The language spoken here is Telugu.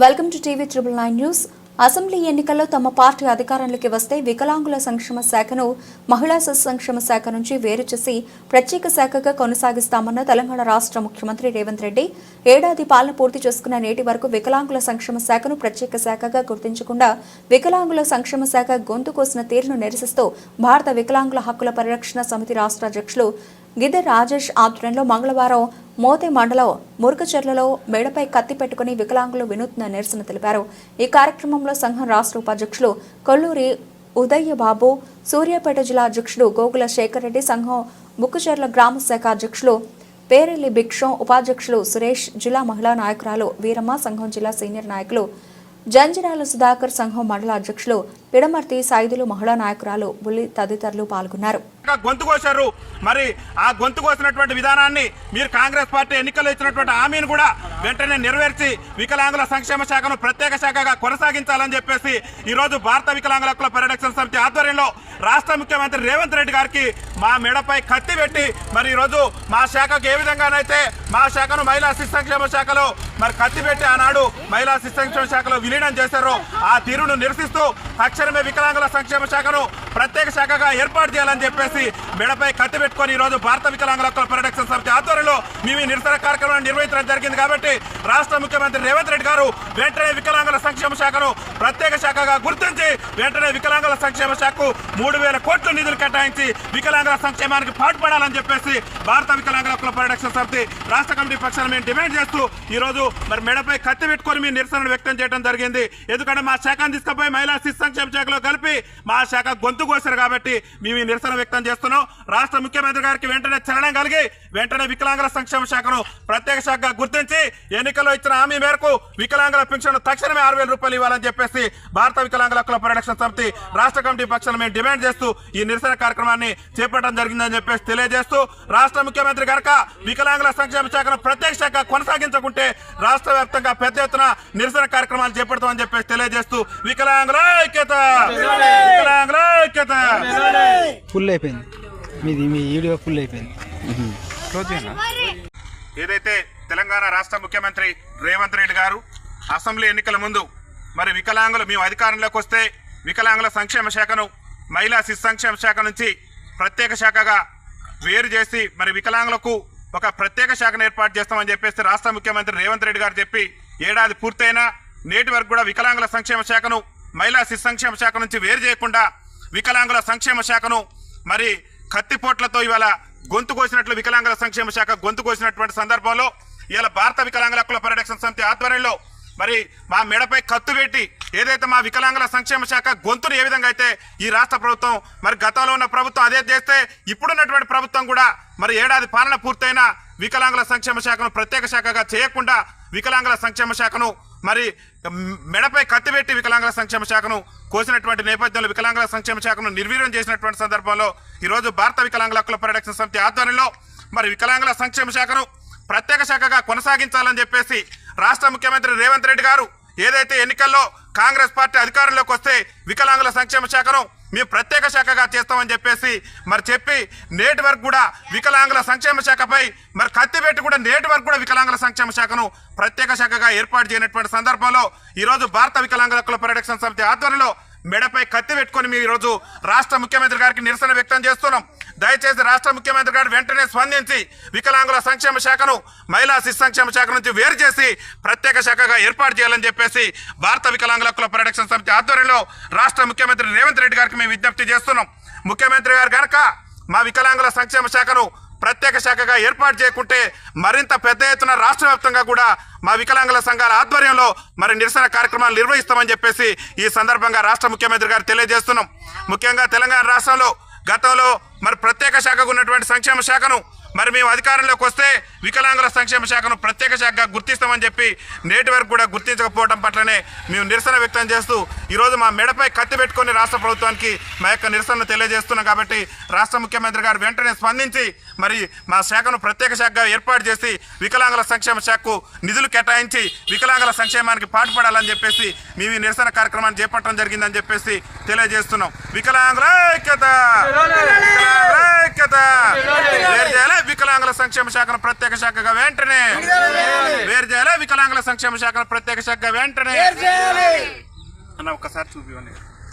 Welcome to TV 999 news. Assembly ఎన్నికల్లో తమ పార్టీ అధికారంలోకి వస్తే వికలాంగుల సంక్షేమ శాఖను మహిళా సంక్షేమ శాఖ నుంచి వేరు చేసి ప్రత్యేక శాఖగా కొనసాగిస్తామన్న తెలంగాణ రాష్ట్ర ముఖ్యమంత్రి రేవంత్ రెడ్డి ఏడాది పాలన పూర్తి చేసుకున్న నేటి వరకు వికలాంగుల సంక్షేమ శాఖను ప్రత్యేక శాఖగా గుర్తించకుండా వికలాంగుల సంక్షేమ శాఖ గొంతు కోసిన తీరును నిరసిస్తూ భారత వికలాంగుల హక్కుల పరిరక్షణ సమితి రాష్ట్ర అధ్యక్షులు గిద్దె రాజేష్ ఆధ్వర్యంలో మంగళవారం మోతే మండలం మురుకచెర్లలో మేడపై కత్తి పెట్టుకుని వికలాంగులు వినూత్న నిరసన తెలిపారు. ఈ కార్యక్రమంలో సంఘం రాష్ట్ర ఉపాధ్యక్షులు కొల్లూరి ఉదయ్యబాబు, సూర్యాపేట జిల్లా అధ్యక్షుడు గోగుల శేఖర్ రెడ్డి, సంఘం ముక్కుచెర్ల గ్రామ శాఖ అధ్యక్షులు పేరెల్లి భిక్షం, ఉపాధ్యక్షులు సురేష్, జిల్లా మహిళా నాయకురాలు వీరమ్మ, సంఘం జిల్లా సీనియర్ నాయకులు జంజిరాల సుధాకర్, సంఘం మండల అధ్యక్షులు పిడమర్తి సైదులు, మహిళా నాయకురాలు బుల్లి తదితరులు పాల్గొన్నారు. గొంతు కోశారు. మరి ఆ గొంతు కోసినటువంటి విధానాన్ని మీరు కాంగ్రెస్ పార్టీ ఎన్నికల్లో ఇచ్చినటువంటి హామీని కూడా వెంటనే నెరవేర్చి వికలాంగుల సంక్షేమ శాఖను ప్రత్యేక శాఖగా కొనసాగించాలని చెప్పేసి ఈరోజు భారత వికలాంగుల హక్కుల పరిరక్షణ సమితి ఆధ్వర్యంలో రాష్ట్ర ముఖ్యమంత్రి రేవంత్ రెడ్డి గారికి మా మెడపై కత్తి పెట్టి మరి ఈరోజు మా శాఖకు ఏ విధంగానైతే మా శాఖను మహిళా శిశు సంక్షేమ శాఖలో మరి కత్తి పెట్టి ఆనాడు మహిళా శిశు సంక్షేమ శాఖలో విలీనం చేశారో ఆ తీరును నిరసిస్తూ తక్షణమే వికలాంగుల సంక్షేమ శాఖను ప్రత్యేక శాఖగా ఏర్పాటు చేయాలని చెప్పేసి మెడపై కత్తి పెట్టుకొని ఈరోజు భారత వికలాంగుల హక్కుల పరిరక్షణ సమితి ఆధ్వర్యంలో మేము ఈ నిరసన కార్యక్రమాన్ని నిర్వహించడం జరిగింది. కాబట్టి రాష్ట్ర ముఖ్యమంత్రి రేవంత్ రెడ్డి గారు వెంటనే వికలాంగుల సంక్షేమ శాఖను ప్రత్యేక శాఖగా గుర్తించి వెంటనే వికలాంగుల సంక్షేమ శాఖకు 3,000 కోట్ల నిధులు కేటాయించి వికలాంగుల సంక్షేమానికి పాటుపడాలని చెప్పేసి భారత వికలాంగుల హక్కుల పరిరక్షణ సమితి రాష్ట్ర కమిటీ పక్షాన మేము డిమాండ్ చేస్తూ ఈ రోజు మరి మెడపై కత్తి పెట్టుకొని మీ నిరసన వ్యక్తం చేయడం జరిగింది. ఎందుకంటే మా శాఖను తీసుకుపోయి మహిళా శిశు సంక్షేమ శాఖలో కలిపి మా శాఖ గొంతు కోసారు కాబట్టి మేము ఈ నిరసన వ్యక్తం చేస్తున్నాం. రాష్ట్ర ముఖ్యమంత్రి గారికి వెంటనే చలనం కలిగి వెంటనే వికలాంగుల సంక్షేమ శాఖను ప్రత్యేక శాఖగా గుర్తించి ఎన్నికల్లో ఇచ్చిన హామీ మేరకు వికలాంగుల పెన్షన్ తక్షణమే 6,000 రూపాయలు ఇవ్వాలని చెప్పేసి భారత వికలాంగుల హక్కుల పరిరక్షణ సమితి రాష్ట్ర కమిటీ పక్షాన మేము డిమాండ్ చేస్తూ ఈ నిరసన కార్యక్రమాన్ని చేపట్టడం జరిగిందని చెప్పేసి తెలియజేస్తూ రాష్ట్ర ముఖ్యమంత్రి కనుక వికలాంగుల సంక్షేమ శాఖను ప్రత్యేక శాఖ కొనసాగించకుంటే రాష్ట్ర వ్యాప్తంగా పెద్ద ఎత్తున నిరసన కార్యక్రమాలు చేపడతామని చెప్పేసి తెలియజేస్తూ వికలాంగుల ఐక్యత, వికలాంగుల ఐక్యత. ఫుల్ అయిపోయింది మీ వీడియో ఫుల్ అయిపోయింది. ఏదైతే తెలంగాణ రాష్ట్ర ముఖ్యమంత్రి రేవంత్ రెడ్డి గారు అసెంబ్లీ ఎన్నికల ముందు మరి వికలాంగులు మేము అధికారంలోకి వస్తే వికలాంగుల సంక్షేమ శాఖను మహిళా శిశు సంక్షేమ శాఖ నుంచి ప్రత్యేక శాఖగా వేరు చేసి మరి వికలాంగులకు ఒక ప్రత్యేక శాఖను ఏర్పాటు చేస్తామని చెప్పేసి రాష్ట్ర ముఖ్యమంత్రి రేవంత్ రెడ్డి గారు చెప్పి ఏడాది పూర్తయినా నేటి వరకు కూడా వికలాంగుల సంక్షేమ శాఖను మహిళా శిశు సంక్షేమ శాఖ నుంచి వేరు చేయకుండా వికలాంగుల సంక్షేమ శాఖను మరి కత్తిపోట్లతో ఇవాళ గొంతు కోసినట్లు వికలాంగుల సంక్షేమ శాఖ గొంతు కోసినటువంటి సందర్భంలో ఇవాళ భారత వికలాంగుల హక్కుల పరిరక్షణ సమితి ఆధ్వర్యంలో మరి మా మెడపై కత్తు పెట్టి ఏదైతే మా వికలాంగుల సంక్షేమ శాఖ గొంతును ఏ విధంగా అయితే ఈ రాష్ట్ర ప్రభుత్వం మరి గతంలో ఉన్న ప్రభుత్వం అదే చేస్తే ఇప్పుడున్నటువంటి ప్రభుత్వం కూడా మరి ఏడాది పాలన పూర్తయిన వికలాంగుల సంక్షేమ శాఖను ప్రత్యేక శాఖగా చేయకుండా వికలాంగుల సంక్షేమ శాఖను మరి మెడపై కత్తి పెట్టి వికలాంగుల సంక్షేమ శాఖను కోసినటువంటి నేపథ్యంలో వికలాంగుల సంక్షేమ శాఖను నిర్వీర్యం చేసినటువంటి సందర్భంలో ఈరోజు భారత వికలాంగుల హక్కుల పరిరక్షణ సమితి ఆధ్వర్యంలో మరి వికలాంగుల సంక్షేమ శాఖను ప్రత్యేక శాఖగా కొనసాగించాలని చెప్పేసి రాష్ట్ర ముఖ్యమంత్రి రేవంత్ రెడ్డి గారు ఏదైతే ఎన్నికల్లో కాంగ్రెస్ పార్టీ అధికారంలోకి వస్తే వికలాంగుల సంక్షేమ శాఖను మేము ప్రత్యేక శాఖగా చేస్తామని చెప్పేసి మరి చెప్పి నేటి వరకు కూడా వికలాంగుల సంక్షేమ శాఖపై మరి కత్తి పెట్టి కూడా నేటి వరకు కూడా వికలాంగుల సంక్షేమ శాఖను ప్రత్యేక శాఖగా ఏర్పాటు చేయనటువంటి సందర్భంలో ఈరోజు భారత వికలాంగుల హక్కుల పరిరక్షణ సమితి ఆధ్వర్యంలో మెడపై కత్తి పెట్టుకొని మేము ఈరోజు రాష్ట్ర ముఖ్యమంత్రి గారికి నిరసన వ్యక్తం చేస్తున్నాం. దయచేసి రాష్ట్ర ముఖ్యమంత్రి గారు వెంటనే స్పందించి వికలాంగుల సంక్షేమ శాఖను మహిళా శిశు సంక్షేమ శాఖ నుంచి వేరు చేసి ప్రత్యేక శాఖగా ఏర్పాటు చేయాలని చెప్పేసి భారత వికలాంగుల హక్కుల పరిరక్షణ సమితి ఆధ్వర్యంలో రాష్ట్ర ముఖ్యమంత్రి రేవంత్ రెడ్డి గారికి మేము విజ్ఞప్తి చేస్తున్నాం. ముఖ్యమంత్రి గారు కనుక మా వికలాంగుల సంక్షేమ శాఖను ప్రత్యేక శాఖగా ఏర్పాటు చేయకుంటే మరింత పెద్ద ఎత్తున రాష్ట్ర వ్యాప్తంగా కూడా మా వికలాంగుల సంఘాల ఆధ్వర్యంలో మరి నిరసన కార్యక్రమాలు నిర్వహిస్తామని చెప్పేసి ఈ సందర్భంగా రాష్ట్ర ముఖ్యమంత్రి గారు తెలియజేస్తున్నాం. ముఖ్యంగా తెలంగాణ రాష్ట్రంలో గతంలో మరి ప్రత్యేక శాఖకు ఉన్నటువంటి సంక్షేమ శాఖను మరి మేము అధికారంలోకి వస్తే వికలాంగుల సంక్షేమ శాఖను ప్రత్యేక శాఖగా గుర్తిస్తామని చెప్పి నేటి వరకు కూడా గుర్తించకపోవడం పట్లనే మేము నిరసన వ్యక్తం చేస్తూ ఈరోజు మా మెడపై కత్తి పెట్టుకొని రాష్ట్ర ప్రభుత్వానికి మా యొక్క నిరసన తెలియజేస్తున్నాం. కాబట్టి రాష్ట్ర ముఖ్యమంత్రి గారు వెంటనే స్పందించి మరి మా శాఖను ప్రత్యేక శాఖగా ఏర్పాటు చేసి వికలాంగుల సంక్షేమ శాఖకు నిధులు కేటాయించి వికలాంగుల సంక్షేమానికి పాటుపడాలని చెప్పేసి మేము ఈ నిరసన కార్యక్రమాన్ని చేపట్టడం జరిగిందని చెప్పేసి తెలియజేస్తున్నాం. వికలాంగుల ఐక్యత. ఐక్యత వేరు చేయాలి వికలాంగుల సంక్షేమ శాఖను ప్రత్యేక శాఖగా వెంటనే వేరు చేయాలి వికలాంగుల సంక్షేమ శాఖను ప్రత్యేక శాఖగా వెంటనే అన్న ఒక్కసారి చూపివ్వండి.